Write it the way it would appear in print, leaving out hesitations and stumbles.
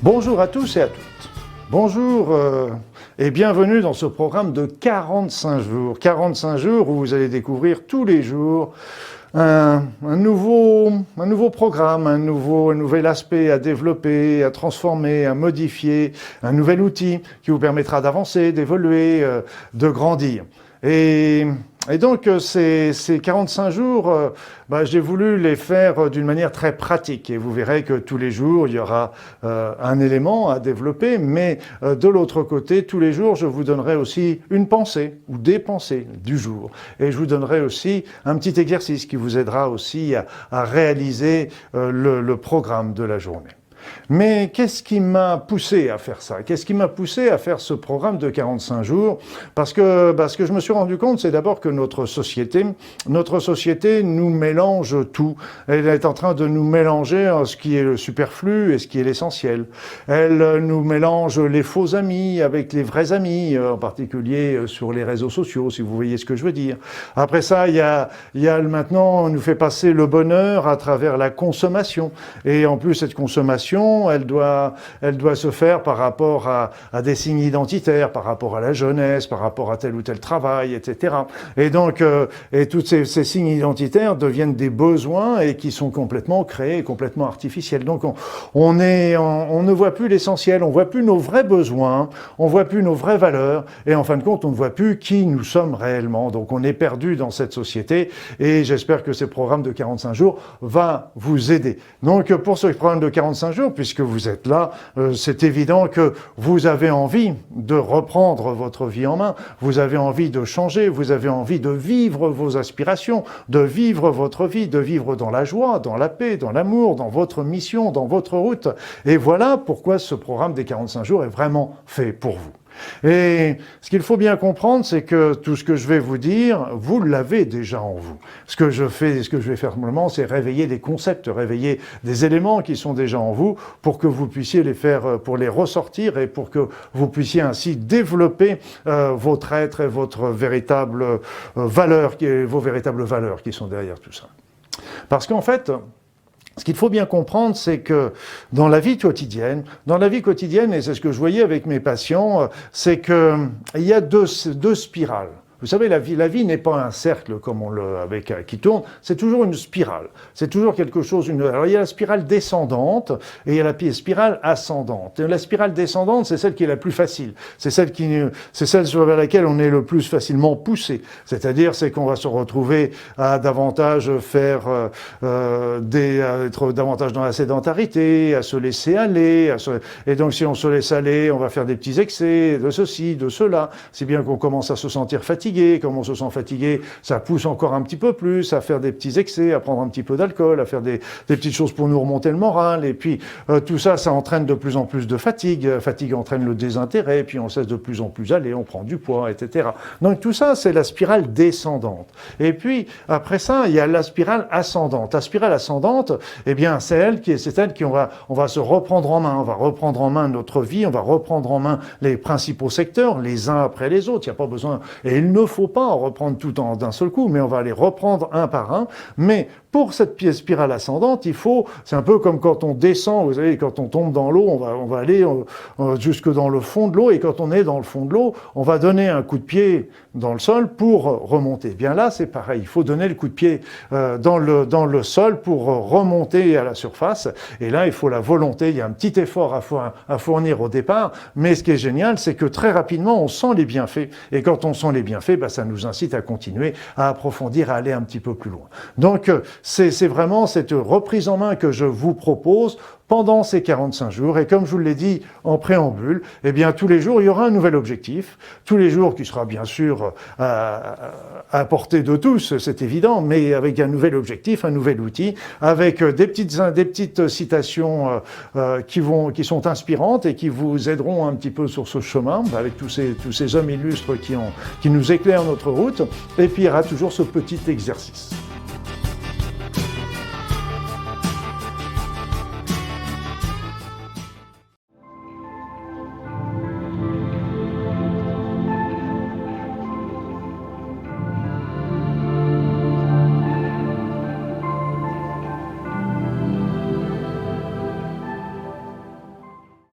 Bonjour à tous et à toutes. Bonjour et bienvenue dans ce programme de 45 jours. 45 jours où vous allez découvrir tous les jours un nouveau programme, un nouvel aspect à développer, à transformer, à modifier, un nouvel outil qui vous permettra d'avancer, d'évoluer, de grandir. Et donc, ces 45 jours, j'ai voulu les faire d'une manière très pratique. Et vous verrez que tous les jours, il y aura un élément à développer. Mais de l'autre côté, tous les jours, je vous donnerai aussi une pensée ou des pensées du jour. Et je vous donnerai aussi un petit exercice qui vous aidera aussi à réaliser le programme de la journée. Mais qu'est-ce qui m'a poussé à faire ça? Qu'est-ce qui m'a poussé à faire ce programme de 45 jours? Parce que ce que je me suis rendu compte, c'est d'abord que notre société nous mélange tout. Elle est en train de nous mélanger ce qui est le superflu et ce qui est l'essentiel. Elle nous mélange les faux amis avec les vrais amis, en particulier sur les réseaux sociaux, si vous voyez ce que je veux dire. Après ça, il y a maintenant, on nous fait passer le bonheur à travers la consommation. Et en plus, cette consommation, elle doit se faire par rapport à des signes identitaires, par rapport à la jeunesse, par rapport à tel ou tel travail, etc. Et donc, tous ces signes identitaires deviennent des besoins et qui sont complètement créés, complètement artificiels. Donc, on ne voit plus l'essentiel, on voit plus nos vrais besoins, on voit plus nos vraies valeurs, et en fin de compte, on ne voit plus qui nous sommes réellement. Donc, on est perdu dans cette société, et j'espère que ce programme de 45 jours va vous aider. Donc, pour ce programme de 45 jours, puisque vous êtes là, c'est évident que vous avez envie de reprendre votre vie en main, vous avez envie de changer, vous avez envie de vivre vos aspirations, de vivre votre vie, de vivre dans la joie, dans la paix, dans l'amour, dans votre mission, dans votre route. Et voilà pourquoi ce programme des 45 jours est vraiment fait pour vous. Et ce qu'il faut bien comprendre, c'est que tout ce que je vais vous dire, vous l'avez déjà en vous. Ce que je vais faire simplement, c'est réveiller des concepts, réveiller des éléments qui sont déjà en vous pour que vous puissiez les faire, pour les ressortir et pour que vous puissiez ainsi développer votre être et votre véritable valeur, vos véritables valeurs qui sont derrière tout ça. Parce qu'en fait, ce qu'il faut bien comprendre, c'est que dans la vie quotidienne, et c'est ce que je voyais avec mes patients, c'est qu'il y a deux spirales. Vous savez, la vie n'est pas un cercle comme qui tourne, c'est toujours une spirale. C'est toujours quelque chose. Alors il y a la spirale descendante et il y a la spirale ascendante. Et la spirale descendante, c'est celle qui est la plus facile. C'est celle vers laquelle on est le plus facilement poussé. C'est-à-dire, c'est qu'on va se retrouver à davantage être davantage dans la sédentarité, à se laisser aller. Et donc, si on se laisse aller, on va faire des petits excès de ceci, de cela. C'est bien qu'on commence à se sentir fatigué. Comme on se sent fatigué, ça pousse encore un petit peu plus à faire des petits excès, à prendre un petit peu d'alcool, à faire des petites choses pour nous remonter le moral. Et puis tout ça, ça entraîne de plus en plus de fatigue. Fatigue entraîne le désintérêt, puis on cesse de plus en plus aller, on prend du poids, etc. Donc tout ça, c'est la spirale descendante. Et puis après ça, il y a la spirale ascendante. La spirale ascendante, eh bien, c'est celle qui on va se reprendre en main. On va reprendre en main notre vie, on va reprendre en main les principaux secteurs, les uns après les autres. Il n'y a pas besoin. Et il ne faut pas en reprendre tout d'un seul coup, mais on va les reprendre un par un. Mais pour cette spirale ascendante, c'est un peu comme quand on descend, vous savez, quand on tombe dans l'eau, on va aller jusque dans le fond de l'eau, et quand on est dans le fond de l'eau, on va donner un coup de pied dans le sol pour remonter. Bien là, c'est pareil, il faut donner le coup de pied dans le sol pour remonter à la surface, et là, il faut la volonté, il y a un petit effort à fournir au départ, mais ce qui est génial, c'est que très rapidement, on sent les bienfaits, et quand on sent les bienfaits, ça nous incite à continuer, à approfondir, à aller un petit peu plus loin. Donc, c'est vraiment cette reprise en main que je vous propose pendant ces 45 jours. Et comme je vous l'ai dit en préambule, eh bien, tous les jours, il y aura un nouvel objectif. Tous les jours qui sera bien sûr à portée de tous, c'est évident, mais avec un nouvel objectif, un nouvel outil, avec des petites citations qui sont inspirantes et qui vous aideront un petit peu sur ce chemin, avec tous ces hommes illustres qui nous éclairent notre route. Et puis, il y aura toujours ce petit exercice.